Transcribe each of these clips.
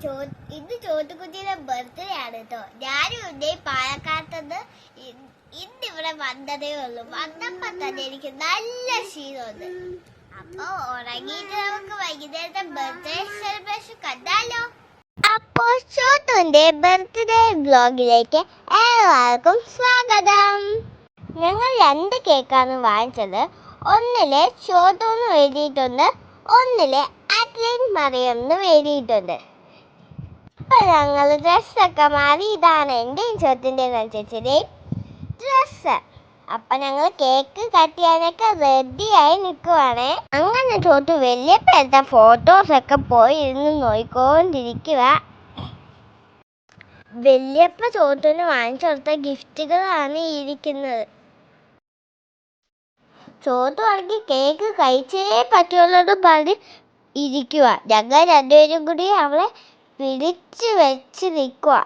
ഇന്ന് ചോട്ടുകുട്ടിയുടെ ബർത്ത്ഡേ ആണ് കേട്ടോ. ഞാനും ഇവിടെ പാലക്കാട്ടുനിന്ന് ഇന്നിവിടെ വന്നതേ ഉള്ളൂ. വന്നപ്പോ തന്നെ എനിക്ക് നല്ല ക്ഷീണമുണ്ട്. അപ്പൊ ഉറങ്ങിയിട്ട് നമുക്ക് വൈകുന്നേരത്തെ ബർത്ത്ഡേ സെലിബ്രേഷൻ കണ്ടാലോ. അപ്പോൾ ചോട്ടുവിന്റെ ബർത്ത്ഡേ വ്ലോഗിലേക്ക് എല്ലാവർക്കും സ്വാഗതം. ഞങ്ങൾ 2 കേക്കാണ് വാങ്ങിച്ചത്. ഒന്നില് ചോട്ടൂന്ന് എഴുതിയിട്ടുണ്ട്, ഒന്നില് അറ്റ്ലൈൻ മറിയം എന്ന് എഴുതിയിട്ടുണ്ട്. അപ്പൊ ഞങ്ങൾ ഡ്രസ്സൊക്കെ മാറി. ഇതാണ് എന്റെയും ചോട്ടിൻ്റെയും അനുസരിച്ചിൻ്റെയും ഡ്രസ്സ്. അപ്പൊ ഞങ്ങൾ കേക്ക് കട്ട് ചെയ്യാനൊക്കെ റെഡിയായി നിൽക്കുവാണേ. അങ്ങനെ ചോട്ടു വലിയപ്പ എടുത്ത ഫോട്ടോസൊക്കെ പോയി ഇരുന്ന് നോക്കിക്കൊണ്ടിരിക്കുക. വലിയപ്പ ചോട്ടിന് വാങ്ങിച്ചു കൊടുത്ത ഗിഫ്റ്റുകളാണ് ഇരിക്കുന്നത്. ചോട്ടു ആണെങ്കിൽ കേക്ക് കഴിച്ചേ പറ്റുള്ളൂ പറഞ്ഞ് ഇരിക്കുക. ഞങ്ങൾ 2 പേരും കൂടി അവളെ പിടിച്ചു വെച്ച് നിൽക്കുക.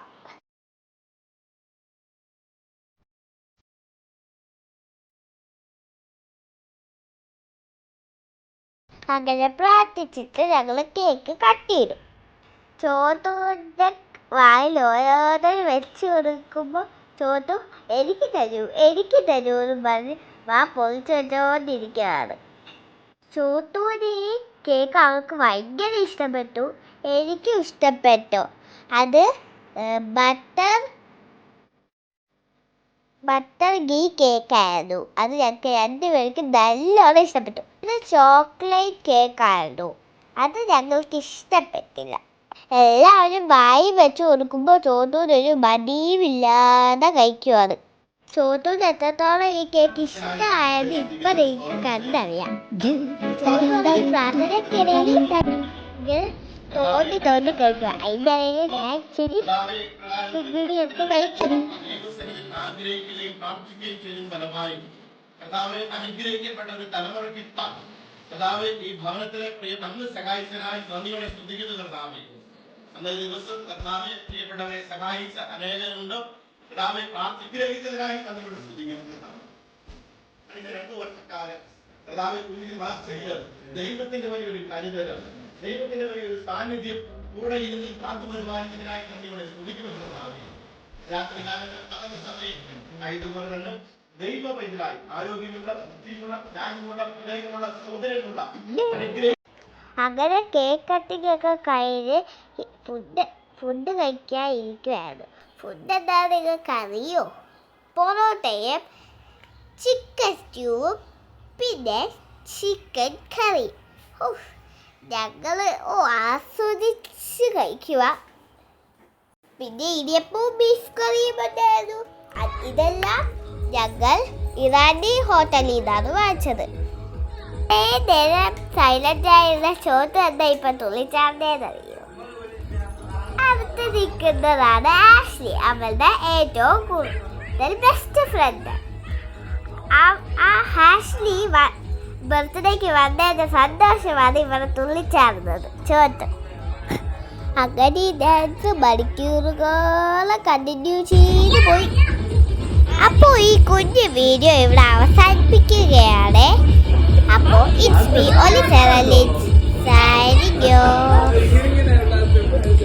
അങ്ങനെ പ്രാർത്ഥിച്ചിട്ട് ഞങ്ങൾ കേക്ക് കട്ട് ചെയ്തു. ചോട്ടുവിൻ്റെ വായിൽ ഓരോന്നും വെച്ച് കൊടുക്കുമ്പോൾ ചോട്ടു എനിക്ക് തരൂ എന്ന് പറഞ്ഞ് വാ പൊളിച്ചു വെച്ചോണ്ടിരിക്കുകയാണ്. ചോട്ടുവിന് ഈ കേക്ക് അവൾക്ക് ഭയങ്കര ഇഷ്ടപ്പെട്ടു. എനിക്കും ഇഷ്ടപ്പെട്ടു. അത് ബട്ടർ ഗീ കേക്കായിരുന്നു. അത് ഞങ്ങൾക്ക് 2 പേർക്ക് നല്ലോണം ഇഷ്ടപ്പെട്ടു. ഇത് ചോക്ലേറ്റ് കേക്കായിരുന്നു. അത് ഞങ്ങൾക്ക് ഇഷ്ടപ്പെട്ടില്ല. എല്ലാവരും വായി വെച്ച് കൊടുക്കുമ്പോൾ ചോട്ടൂനൊരു മടിയുമില്ലാതെ കഴിക്കുവാണ്. ചോട്ടൂന് എത്രത്തോളം ഈ കേക്ക് ഇഷ്ടമായത് ഇപ്പം എനിക്ക് കണ്ടറിയാം. തോന്നി കഴിക്കുക. അതിൻ്റെ ഞാൻ ശരി എടുത്ത് കഴിച്ചു. അനുഗ്രഹിക്കപ്പെട്ട ഒരു തലമുറയ്ക്ക് കർത്താവേ, ഈ ഭവനത്തിലെ പ്രിയ നന്ന് സഹായിച്ചതിനായി നന്ദിയോടെ സ്തുതിക്കുന്നു കർത്താവേ. അന്നേ ദിവസം കർത്താവെ പ്രിയപ്പെട്ടവരെ സഹായിച്ച അനേകരുണ്ട്. കർത്താവെ അനുഗ്രഹിച്ചതിനായി നന്ദിയോടെ സ്തുതിക്കുന്നു കർത്താവേ. കഴിഞ്ഞ 2 വർഷക്കാലം കർത്താവെ ദൈവത്തിന്റെ വലിയൊരു കരുതലും ദൈവത്തിന്റെ വലിയൊരു സാന്നിധ്യം കൂടെ ഇരുന്ന് കാത്തു പരിപാലിച്ചതിനായി നന്ദിയോടെ സ്തുതിക്കുന്നു കർത്താവേ. രാത്രി കാലത്ത് ദൈവ പൈതലായി ആരോഗ്യമുള്ള ബുദ്ധിമുള്ള ജ്ഞാനമുള്ള ഹൃദയമുള്ള സഹോദരനുള്ള അങ്ങനെ കേക്ക് കട്ടിങ്ങൊക്കെ കഴിഞ്ഞ് ഫുഡ് കഴിക്കാൻ ഇരിക്കുകയായിരുന്നു. ഫുഡ് എന്താ നിങ്ങൾക്ക് അറിയോ? പൊറോട്ടയും ചിക്കൻ സ്റ്റൂവും പിന്നെ ചിക്കൻ കറി. ഞങ്ങൾ ആസ്വദിച്ച് കഴിക്കുക. പിന്നെ ഇടിയപ്പവും ബീഫ് കറിയും ഉണ്ടായിരുന്നു. ഇതെല്ലാം ഞങ്ങൾ ഇറാനി ഹോട്ടലിൽ നിന്നാണ് വാങ്ങിച്ചത്. നേരം സൈലന്റ് ആയിരുന്ന ചോട്ട് എന്താ ഇപ്പൊ തുള്ളിച്ചാർന്നേന്നറിയോ? അടുത്ത് നിൽക്കുന്നതാണ് ആഷ്ലി, അവളുടെ ഏറ്റവും കൂടുതൽ ബെസ്റ്റ് ഫ്രണ്ട്. ആ ആഷ്ലി ബർത്ത്ഡേക്ക് വന്നതിന്റെ സന്തോഷമാണ് ഇവരെ തുള്ളിച്ചാർന്നത് ചോട്ട്. അങ്ങനെ ഡാൻസ് മണിക്കൂറുകളെ കണ്ടിന്യൂ ചെയ്തു പോയി. അപ്പോൾ ഈ കുഞ്ഞു വീഡിയോ ഇവിടെ അവസാനിപ്പിക്കുകയാണ്. അപ്പോൾ ഇറ്റ്സ് മീ ഒലിഫെറ ലിൻസ് സൈനിങ് ഓഫ്.